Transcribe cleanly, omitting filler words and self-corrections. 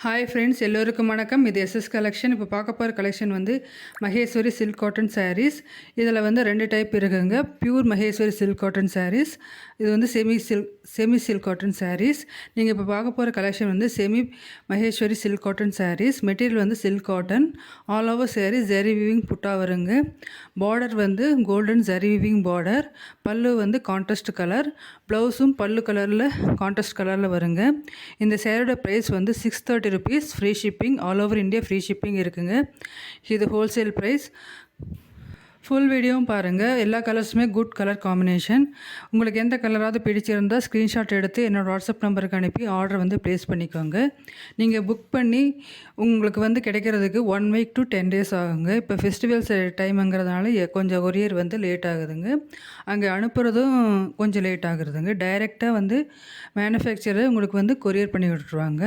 Hi friends, எல்லோருக்கும் வணக்கம். இது எஸ்எஸ் கலெக்ஷன். இப்போ பார்க்க போகிற கலெக்ஷன் வந்து மகேஸ்வரி சில்க் காட்டன் சாரீஸ். இதில் வந்து 2 டைப் இருக்குங்க. Pure Maheshwari silk cotton saris, இது வந்து செமி சில்க் காட்டன் சாரீஸ். நீங்கள் இப்போ பார்க்க போகிற கலெக்ஷன் வந்து semi Maheshwari silk cotton sarees. Material வந்து silk cotton. All over saree zari weaving butta வருங்க. பார்டர் வந்து கோல்டன் ஜரி வீவிங் பார்டர். பல்லு வந்து கான்ட்ராஸ்ட் கலர். ப்ளவுஸும் பல்லு கலரில் கான்ட்ராஸ்ட் கலரில் வருங்க. இந்த சேரோட ப்ரைஸ் வந்து 630 rupees. Free shipping, all over India free shipping இருக்குங்க. இது ஹோல்சேல் ப்ரைஸ். ஃபுல் வீடியோவும் பாருங்கள். எல்லா கலர்ஸுமே குட் கலர் காம்பினேஷன். உங்களுக்கு எந்த கலராவது பிடிச்சிருந்தால் ஸ்க்ரீன்ஷாட் எடுத்து என்னோடய வாட்ஸ்அப் நம்பருக்கு அனுப்பி ஆர்டர் வந்து ப்ளேஸ் பண்ணிக்கோங்க. நீங்கள் புக் பண்ணி உங்களுக்கு வந்து கிடைக்கிறதுக்கு 1 week to 10 days ஆகுங்க. இப்போ ஃபெஸ்டிவல்ஸ் டைமுங்கிறதுனால கொஞ்சம் கொரியர் வந்து லேட் ஆகுதுங்க. அங்கே அனுப்புகிறதும் கொஞ்சம் லேட் ஆகுதுங்க. டைரெக்டாக வந்து மேனுஃபேக்சரர் உங்களுக்கு வந்து கொரியர் பண்ணி விட்டுருவாங்க.